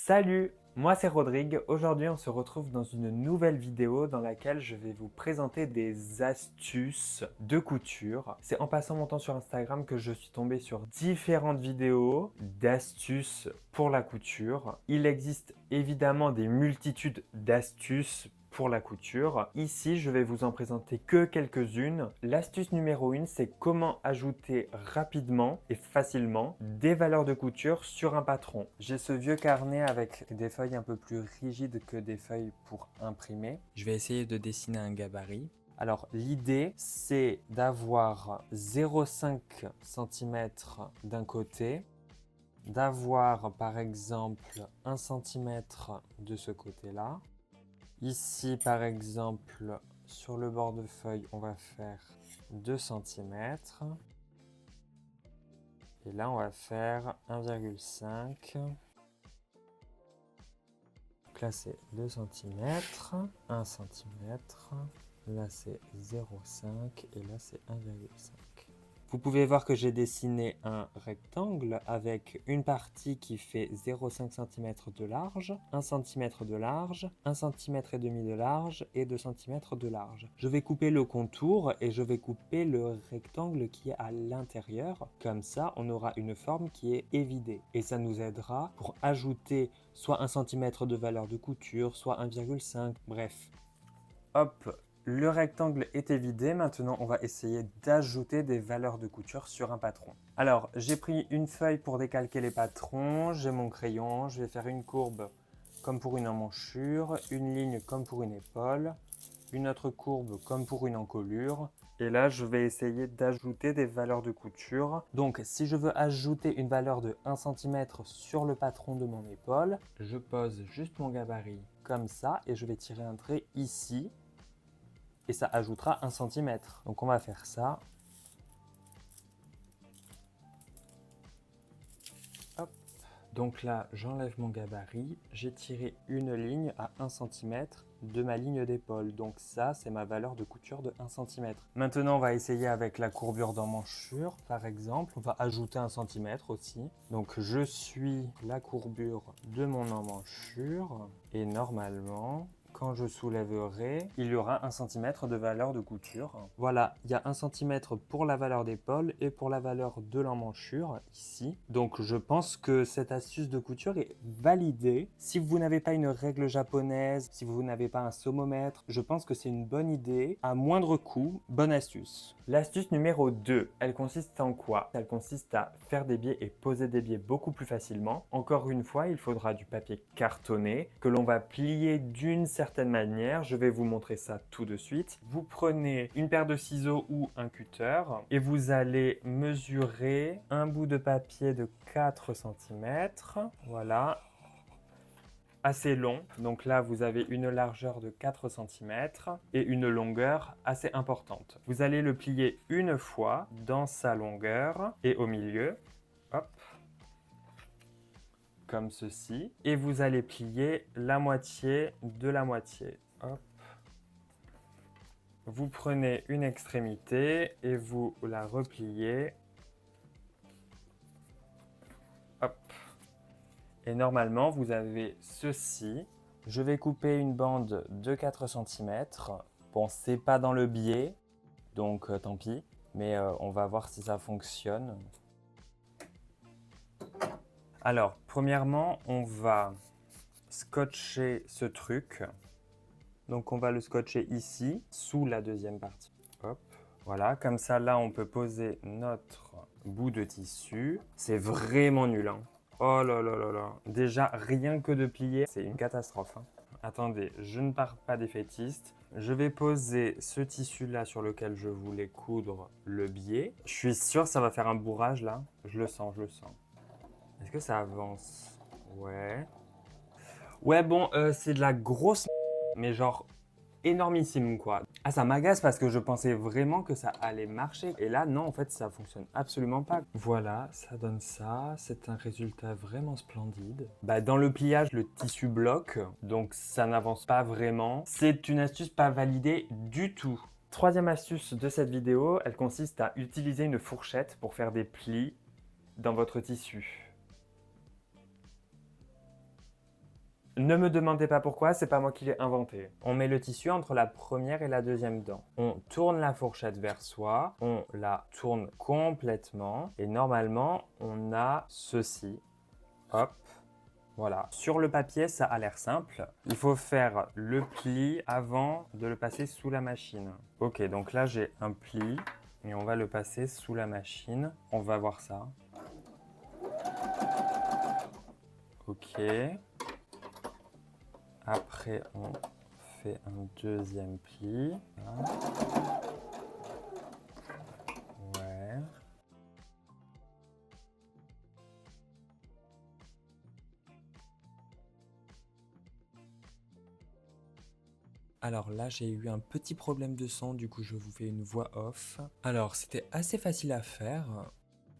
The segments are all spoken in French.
Salut, moi c'est Rodrigue. Aujourd'hui on se retrouve dans une nouvelle vidéo dans laquelle je vais vous présenter des astuces de couture. C'est en passant mon temps sur Instagram que je suis tombé sur différentes vidéos d'astuces pour la couture. Il existe évidemment des multitudes d'astuces pour la couture. Ici, je vais vous en présenter que quelques-unes. L'astuce numéro 1, c'est comment ajouter rapidement et facilement des valeurs de couture sur un patron. J'ai ce vieux carnet avec des feuilles un peu plus rigides que des feuilles pour imprimer. Je vais essayer de dessiner un gabarit. Alors, l'idée, c'est d'avoir 0,5 cm d'un côté, d'avoir par exemple 1 cm de ce côté-là. Ici, par exemple, sur le bord de feuille, on va faire 2 cm. Et là, on va faire 1,5. Donc là, c'est 2 cm, 1 cm. Là, c'est 0,5 et là, c'est 1,5. Vous pouvez voir que j'ai dessiné un rectangle avec une partie qui fait 0,5 cm de large, 1 cm de large, 1 cm et demi de large et 2 cm de large. Je vais couper le contour et je vais couper le rectangle qui est à l'intérieur. Comme ça, on aura une forme qui est évidée. Et ça nous aidera pour ajouter soit 1 cm de valeur de couture, soit 1,5, bref. Hop! Le rectangle est évidé, maintenant on va essayer d'ajouter des valeurs de couture sur un patron. Alors j'ai pris une feuille pour décalquer les patrons, j'ai mon crayon, je vais faire une courbe comme pour une emmanchure, une ligne comme pour une épaule, une autre courbe comme pour une encolure. Et là je vais essayer d'ajouter des valeurs de couture. Donc si je veux ajouter une valeur de 1 cm sur le patron de mon épaule, je pose juste mon gabarit comme ça et je vais tirer un trait ici. Et ça ajoutera 1 cm. Donc on va faire ça. Hop. Donc là, j'enlève mon gabarit. J'ai tiré une ligne à 1 cm de ma ligne d'épaule. Donc ça, c'est ma valeur de couture de 1 cm. Maintenant, on va essayer avec la courbure d'emmanchure, par exemple. On va ajouter 1 cm aussi. Donc je suis la courbure de mon emmanchure. Et normalement, quand je soulèverai, il y aura 1 cm de valeur de couture. Voilà, il y a 1 cm pour la valeur d'épaule et pour la valeur de l'emmanchure, ici. Donc je pense que cette astuce de couture est validée. Si vous n'avez pas une règle japonaise, si vous n'avez pas un saumomètre, je pense que c'est une bonne idée. À moindre coût, bonne astuce. L'astuce numéro 2, elle consiste en quoi? Elle consiste à faire des biais et poser des biais beaucoup plus facilement. Encore une fois, il faudra du papier cartonné que l'on va plier d'une certaine manière. Je vais vous montrer ça tout de suite. Vous prenez une paire de ciseaux ou un cutter et vous allez mesurer un bout de papier de 4 cm. Voilà. Assez long, donc là vous avez une largeur de 4 cm et une longueur assez importante. Vous allez le plier une fois dans sa longueur et au milieu, hop, comme ceci, et vous allez plier la moitié de la moitié. Hop. Vous prenez une extrémité et vous la repliez. Hop. Et normalement, vous avez ceci. Je vais couper une bande de 4 cm. Bon, c'est pas dans le biais, donc tant pis. Mais on va voir si ça fonctionne. Alors, premièrement, on va scotcher ce truc. Donc, on va le scotcher ici, sous la deuxième partie. Hop, voilà. Comme ça, là, on peut poser notre bout de tissu. C'est vraiment nul, hein. Oh là là là là. Déjà, rien que de plier, c'est une catastrophe, hein. Attendez, je ne pars pas défaitiste. Je vais poser ce tissu-là sur lequel je voulais coudre le biais. Je suis sûr que ça va faire un bourrage, là. Je le sens, je le sens. Est-ce que ça avance? Ouais. Ouais, bon, c'est de la grosse mais genre énormissime, quoi. Ah, ça m'agace parce que je pensais vraiment que ça allait marcher. Et là, non, en fait, ça fonctionne absolument pas. Voilà, ça donne ça. C'est un résultat vraiment splendide. Bah, dans le pliage, le tissu bloque, donc ça n'avance pas vraiment. C'est une astuce pas validée du tout. Troisième astuce de cette vidéo, elle consiste à utiliser une fourchette pour faire des plis dans votre tissu. Ne me demandez pas pourquoi, c'est pas moi qui l'ai inventé. On met le tissu entre la première et la deuxième dent. On tourne la fourchette vers soi, on la tourne complètement et normalement, on a ceci. Hop. Voilà. Sur le papier, ça a l'air simple. Il faut faire le pli avant de le passer sous la machine. Ok, donc là, j'ai un pli et on va le passer sous la machine. On va voir ça. Ok. Après, on fait un deuxième pli. Voilà. Ouais. Alors là, j'ai eu un petit problème de son, du coup je vous fais une voix off. Alors, c'était assez facile à faire.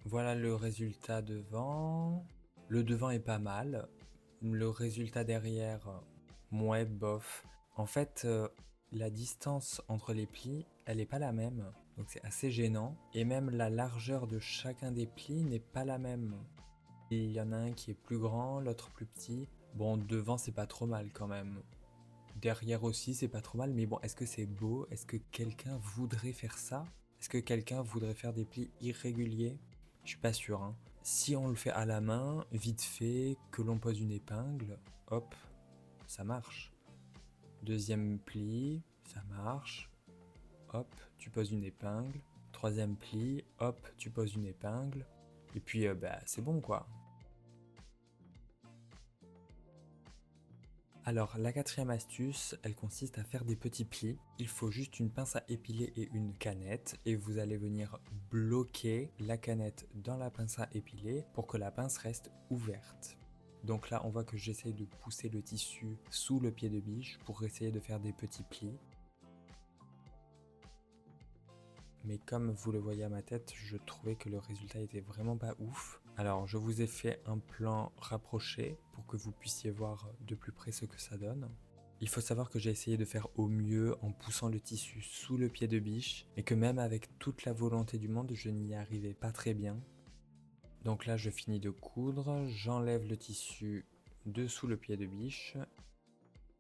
Voilà le résultat devant. Le devant est pas mal. Le résultat derrière, moins bof. En fait, la distance entre les plis, elle n'est pas la même. Donc c'est assez gênant. Et même la largeur de chacun des plis n'est pas la même. Il y en a un qui est plus grand, l'autre plus petit. Bon, devant, c'est pas trop mal quand même. Derrière aussi, c'est pas trop mal, mais bon, est-ce que c'est beau? Est-ce que quelqu'un voudrait faire ça? Est-ce que quelqu'un voudrait faire des plis irréguliers? Je suis pas sûr, hein. Si on le fait à la main, vite fait, que l'on pose une épingle, hop, ça marche. Deuxième pli, ça marche. Hop, tu poses une épingle. Troisième pli, hop, tu poses une épingle. Et puis, c'est bon, quoi. Alors, la quatrième astuce, elle consiste à faire des petits plis. Il faut juste une pince à épiler et une canette et vous allez venir bloquer la canette dans la pince à épiler pour que la pince reste ouverte. Donc là, on voit que j'essaye de pousser le tissu sous le pied de biche pour essayer de faire des petits plis. Mais comme vous le voyez à ma tête, je trouvais que le résultat était vraiment pas ouf. Alors je vous ai fait un plan rapproché pour que vous puissiez voir de plus près ce que ça donne. Il faut savoir que j'ai essayé de faire au mieux en poussant le tissu sous le pied de biche et que même avec toute la volonté du monde, je n'y arrivais pas très bien. Donc là, je finis de coudre, j'enlève le tissu dessous le pied de biche.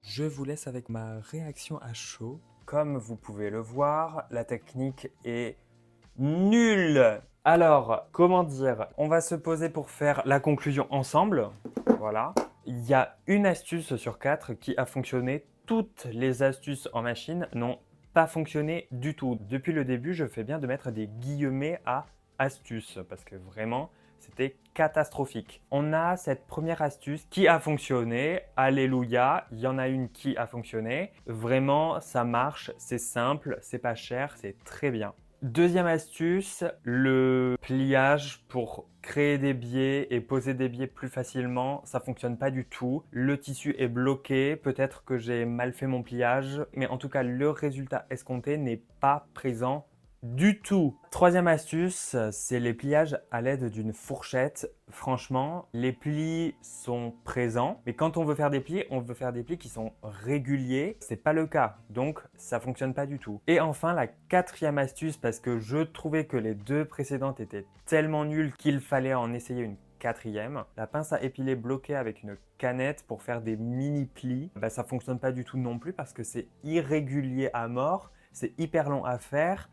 Je vous laisse avec ma réaction à chaud. Comme vous pouvez le voir, la technique est nulle. Alors, comment dire? On va se poser pour faire la conclusion ensemble. Voilà. Il y a une astuce sur 4 qui a fonctionné. Toutes les astuces en machine n'ont pas fonctionné du tout. Depuis le début, je fais bien de mettre des guillemets à astuce parce que vraiment, c'était catastrophique. On a cette première astuce qui a fonctionné. Alléluia, il y en a une qui a fonctionné. Vraiment, ça marche, c'est simple, c'est pas cher, c'est très bien. Deuxième astuce, le pliage pour créer des biais et poser des biais plus facilement, ça fonctionne pas du tout. Le tissu est bloqué, peut-être que j'ai mal fait mon pliage, mais en tout cas, le résultat escompté n'est pas présent du tout. Troisième astuce, c'est les pliages à l'aide d'une fourchette. Franchement, les plis sont présents, mais quand on veut faire des plis, on veut faire des plis qui sont réguliers. C'est pas le cas, donc ça fonctionne pas du tout. Et enfin, la quatrième astuce, parce que je trouvais que les deux précédentes étaient tellement nulles qu'il fallait en essayer une quatrième. La pince à épiler bloquée avec une canette pour faire des mini plis, ça fonctionne pas du tout non plus parce que c'est irrégulier à mort, c'est hyper long à faire.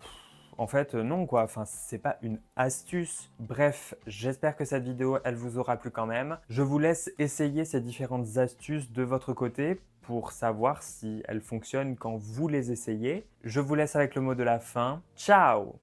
En fait, non quoi, enfin, c'est pas une astuce. Bref, j'espère que cette vidéo, elle vous aura plu quand même. Je vous laisse essayer ces différentes astuces de votre côté pour savoir si elles fonctionnent quand vous les essayez. Je vous laisse avec le mot de la fin. Ciao!